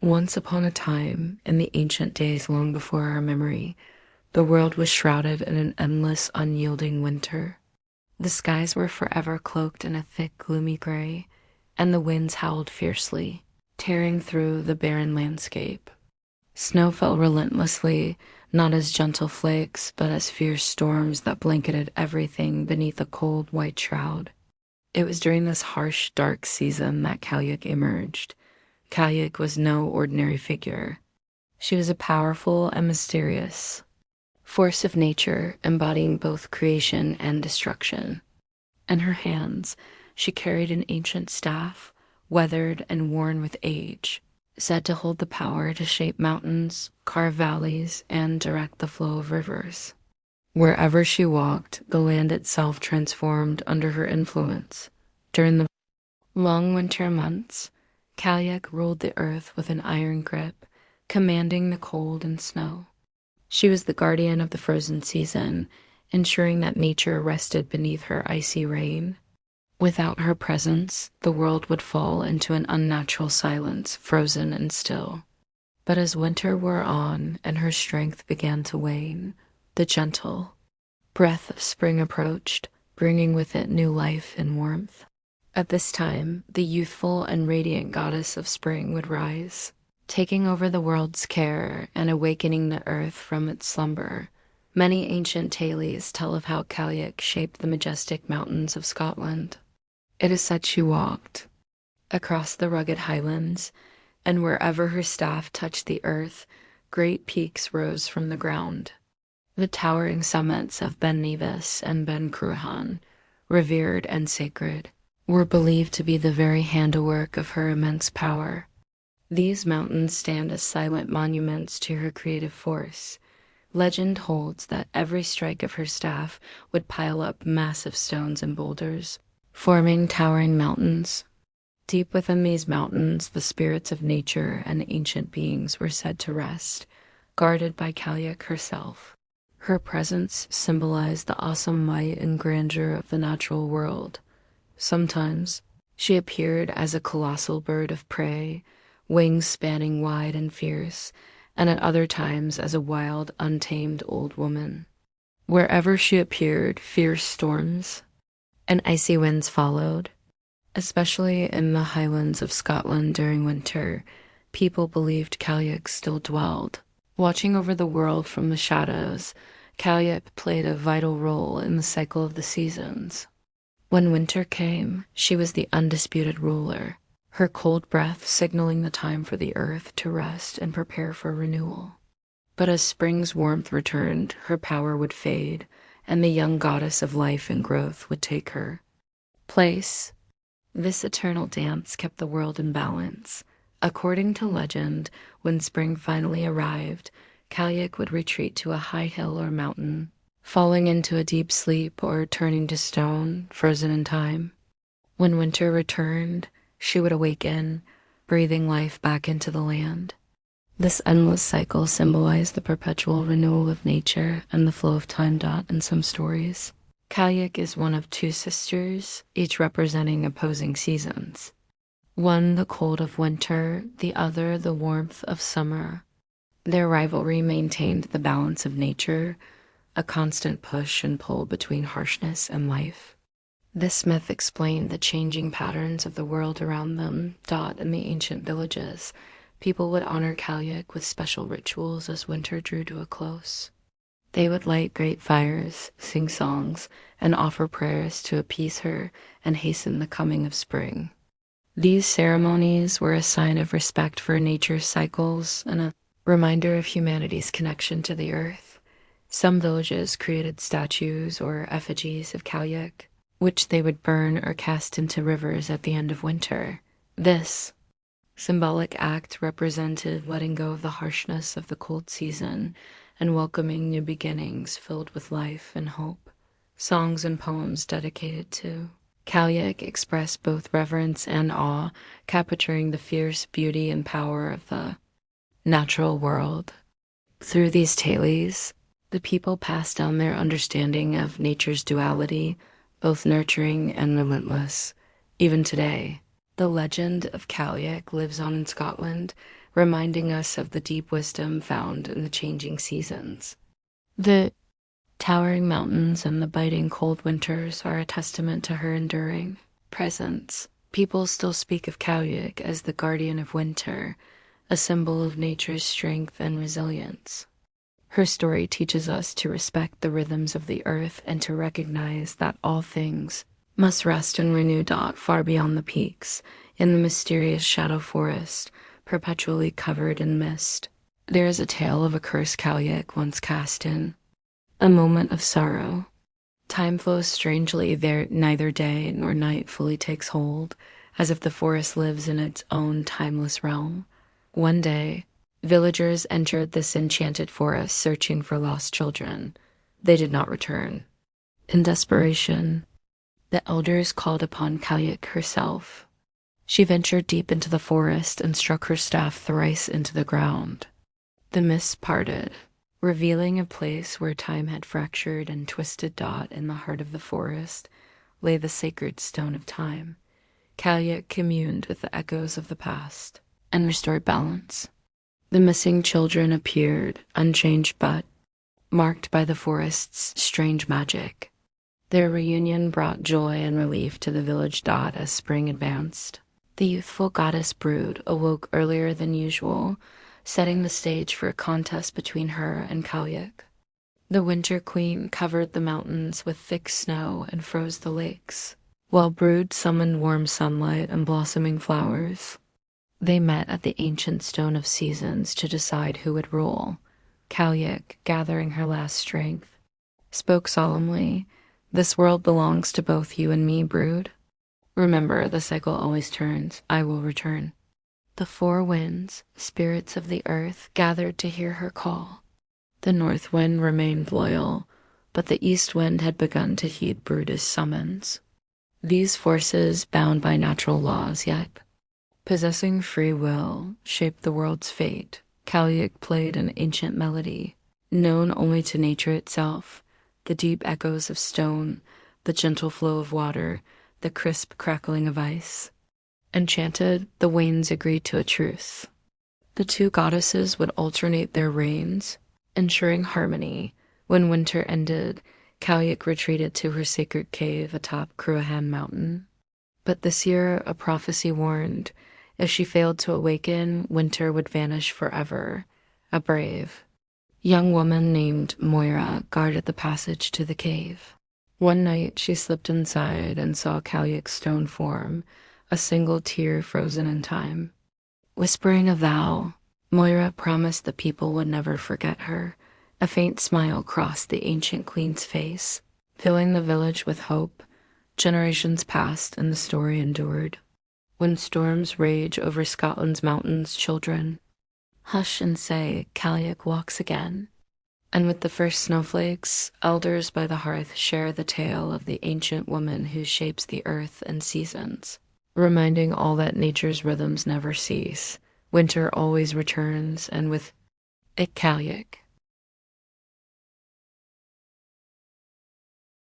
Once upon a time, in the ancient days long before our memory, the world was shrouded in an endless, unyielding winter. The skies were forever cloaked in a thick, gloomy gray, and the winds howled fiercely, tearing through the barren landscape. Snow fell relentlessly, not as gentle flakes, but as fierce storms that blanketed everything beneath a cold, white shroud. It was during this harsh, dark season that Cailleach emerged. Cailleach was no ordinary figure. She was a powerful and mysterious force of nature, embodying both creation and destruction. In her hands, she carried an ancient staff, weathered and worn with age, said to hold the power to shape mountains, carve valleys, and direct the flow of rivers. Wherever she walked, the land itself transformed under her influence. During the long winter months, Cailleach ruled the earth with an iron grip, commanding the cold and snow. She was the guardian of the frozen season, ensuring that nature rested beneath her icy reign. Without her presence, the world would fall into an unnatural silence, frozen and still. But as winter wore on and her strength began to wane, the gentle breath of spring approached, bringing with it new life and warmth. At this time, the youthful and radiant goddess of spring would rise, taking over the world's care and awakening the earth from its slumber. Many ancient tales tell of how Cailleach shaped the majestic mountains of Scotland. It is said she walked across the rugged Highlands, and wherever her staff touched the earth, great peaks rose from the ground. The towering summits of Ben Nevis and Ben Cruachan, revered and sacred, were believed to be the very handiwork of her immense power. These mountains stand as silent monuments to her creative force. Legend holds that every strike of her staff would pile up massive stones and boulders, forming towering mountains. Deep within these mountains, the spirits of nature and ancient beings were said to rest, guarded by Cailleach herself. Her presence symbolized the awesome might and grandeur of the natural world. Sometimes, she appeared as a colossal bird of prey, wings spanning wide and fierce, and at other times as a wild, untamed old woman. Wherever she appeared, fierce storms and icy winds followed. Especially in the Highlands of Scotland during winter, people believed Cailleach still dwelled. Watching over the world from the shadows, Cailleach played a vital role in the cycle of the seasons. When winter came, she was the undisputed ruler, her cold breath signaling the time for the earth to rest and prepare for renewal. But as spring's warmth returned, her power would fade, and the young goddess of life and growth would take her place. This eternal dance kept the world in balance. According to legend, when spring finally arrived, Cailleach would retreat to a high hill or mountain, falling into a deep sleep or turning to stone, frozen in time. When winter returned, she would awaken, breathing life back into the land. This endless cycle symbolized the perpetual renewal of nature and the flow of time. In some stories, Cailleach is one of two sisters, each representing opposing seasons. One the cold of winter, the other the warmth of summer. Their rivalry maintained the balance of nature, a constant push and pull between harshness and life. This myth explained the changing patterns of the world around them. In the ancient villages, people would honor Cailleach with special rituals as winter drew to a close. They would light great fires, sing songs, and offer prayers to appease her and hasten the coming of spring. These ceremonies were a sign of respect for nature's cycles and a reminder of humanity's connection to the earth. Some villages created statues or effigies of Cailleach, which they would burn or cast into rivers at the end of winter. This symbolic act represented letting go of the harshness of the cold season and welcoming new beginnings filled with life and hope. Songs and poems dedicated to Cailleach expressed both reverence and awe, capturing the fierce beauty and power of the natural world. Through these tales, the people passed down their understanding of nature's duality, both nurturing and relentless. Even today, the legend of Cailleach lives on in Scotland, reminding us of the deep wisdom found in the changing seasons. The towering mountains and the biting cold winters are a testament to her enduring presence. People still speak of Cailleach as the guardian of winter, a symbol of nature's strength and resilience. Her story teaches us to respect the rhythms of the earth and to recognize that all things must rest and renew. Far beyond the peaks, in the mysterious shadow forest, perpetually covered in mist, there is a tale of a cursed Cailleach once cast in a moment of sorrow. Time flows strangely there, neither day nor night fully takes hold, as if the forest lives in its own timeless realm. One day, villagers entered this enchanted forest searching for lost children. They did not return. In desperation, the elders called upon Cailleach herself. She ventured deep into the forest and struck her staff thrice into the ground. The mist parted, revealing a place where time had fractured and twisted. In the heart of the forest lay the sacred stone of time. Cailleach communed with the echoes of the past and restored balance. The missing children appeared, unchanged but marked by the forest's strange magic. Their reunion brought joy and relief to the village. As spring advanced, the youthful goddess brood awoke earlier than usual, setting the stage for a contest between her and Cailleach. The Winter Queen covered the mountains with thick snow and froze the lakes, while Brood summoned warm sunlight and blossoming flowers. They met at the ancient Stone of Seasons to decide who would rule. Cailleach, gathering her last strength, spoke solemnly, "This world belongs to both you and me, Brood. Remember, the cycle always turns. I will return." The four winds, spirits of the earth, gathered to hear her call. The north wind remained loyal, but the east wind had begun to heed Brood's summons. These forces, bound by natural laws, yet possessing free will, shaped the world's fate. Cailleach played an ancient melody, known only to nature itself, the deep echoes of stone, the gentle flow of water, the crisp crackling of ice. Enchanted, the Wains agreed to a truce. The two goddesses would alternate their reigns, ensuring harmony. When winter ended, Cailleach retreated to her sacred cave atop Cruachan Mountain. But this year, a prophecy warned, if she failed to awaken, winter would vanish forever. A brave young woman named Moira guarded the passage to the cave. One night, she slipped inside and saw Cailleach's stone form, a single tear frozen in time. Whispering a vow, Moira promised the people would never forget her. A faint smile crossed the ancient queen's face, filling the village with hope. Generations passed and the story endured. When storms rage over Scotland's mountains, children hush and say, "Cailleach walks again." And with the first snowflakes, elders by the hearth share the tale of the ancient woman who shapes the earth and seasons, reminding all that nature's rhythms never cease. Winter always returns, and with it Cailleach.